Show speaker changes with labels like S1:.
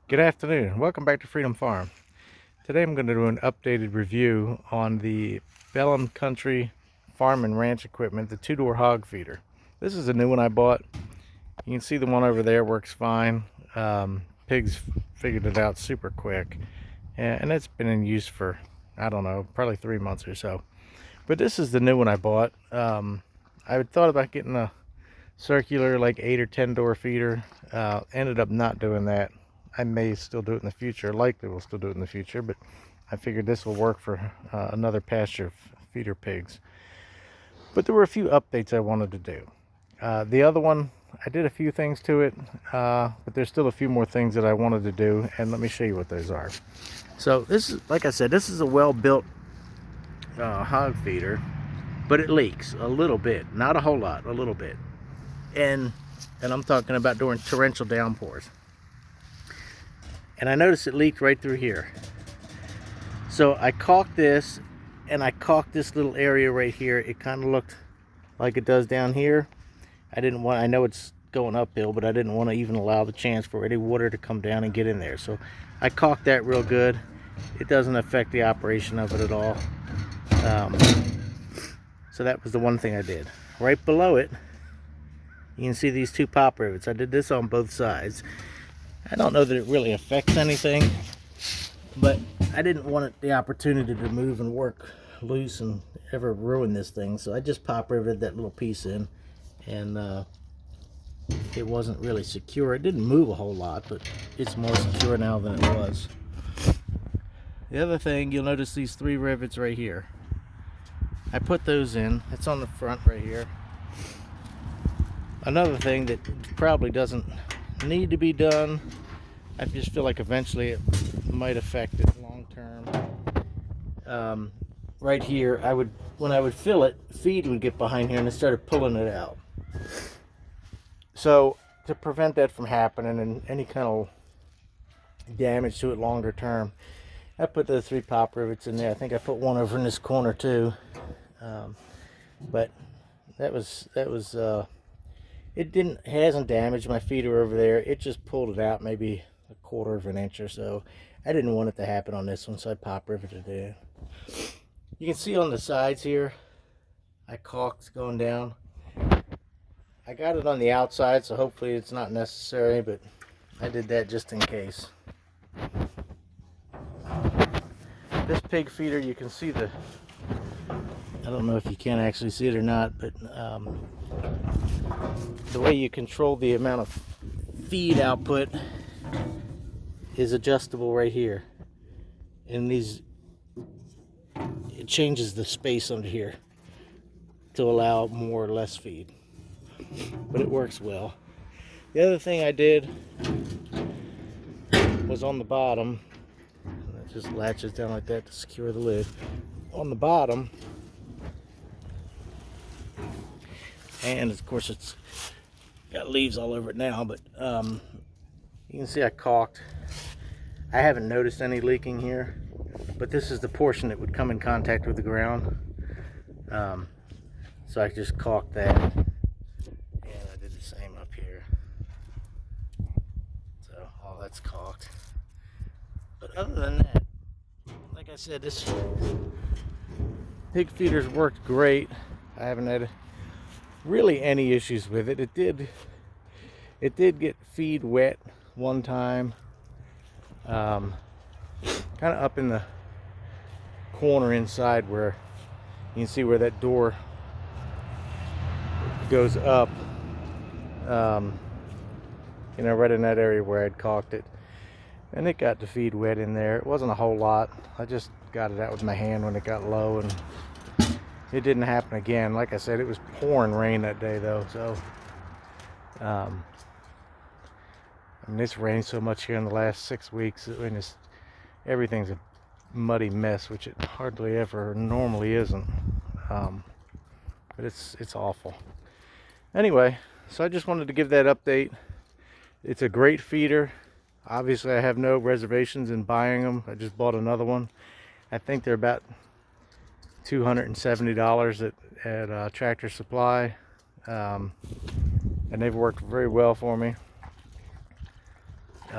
S1: Good afternoon. Welcome back to Freedom Farm. Today I'm going to do an updated review on the Behlen Country farm and ranch equipment, the two-door hog feeder. This is a new one I bought. You can see the one over there works fine. Pigs figured it out super quick, and it's been in use for, I don't know, probably 3 months or so. But this is the new one I bought. I had thought about getting a circular, like 8 or 10 door feeder. Ended up not doing that. I may still do it in the future, likely will still do it in the future, but I figured this will work for another pasture feeder pigs. But there were a few updates I wanted to do. The other one, I did a few things to it, but there's still a few more things that I wanted to do, and let me show you what those are. So this is, like I said, this is a well-built hog feeder, but it leaks a little bit, not a whole lot, a little bit. And I'm talking about during torrential downpours. And I noticed it leaked right through here. So I caulked this, and I caulked this little area right here. It kind of looked like it does down here. I know it's going uphill, but I didn't want to even allow the chance for any water to come down and get in there. So I caulked that real good. It doesn't affect the operation of it at all. So that was the one thing I did. Right below it, you can see these two pop rivets. I did this on both sides. I don't know that it really affects anything, but I didn't want the opportunity to move and work loose and ever ruin this thing, so I just pop riveted that little piece in, and it wasn't really secure. It didn't move a whole lot, but it's more secure now than it was. The other thing, you'll notice these 3 rivets right here. I put those in. It's on the front right here. Another thing that probably doesn't need to be done, I just feel like eventually it might affect it long term. Right here, when I would fill it, feed would get behind here and it started pulling it out. So to prevent that from happening and any kind of damage to it longer term, I put the 3 pop rivets in there. I think I put one over in this corner too. But it hasn't damaged my feeder over there. It just pulled it out maybe a 1/4 of an inch or so. I didn't want it to happen on this one, so I pop riveted it in. You can see on the sides here, I caulked going down. I got it on the outside, so hopefully it's not necessary, but I did that just in case. This pig feeder, you can see I don't know if you can actually see it or not, but the way you control the amount of feed output is adjustable right here. And it changes the space under here to allow more or less feed. But it works well. The other thing I did was on the bottom, it just latches down like that to secure the lid. On the bottom, and of course it's got leaves all over it now, but you can see I caulked. I haven't noticed any leaking here, but this is the portion that would come in contact with the ground. So I just caulked that, and I did the same up here. So all that's caulked. But other than that, like I said, this pig feeder's worked great. I haven't had really any issues with it. It did get feed wet one time, kind of up in the corner inside where you can see where that door goes up, right in that area where I'd caulked it, and it got the feed wet in there. It wasn't a whole lot. I just got it out with my hand when it got low, and it didn't happen again. Like I said, it was pouring rain that day though, so it's rained so much here in the last 6 weeks, and everything's a muddy mess, which it hardly ever normally isn't. But it's awful. Anyway, so I just wanted to give that update. It's a great feeder. Obviously, I have no reservations in buying them. I just bought another one. I think they're about $270 at Tractor Supply, and they've worked very well for me.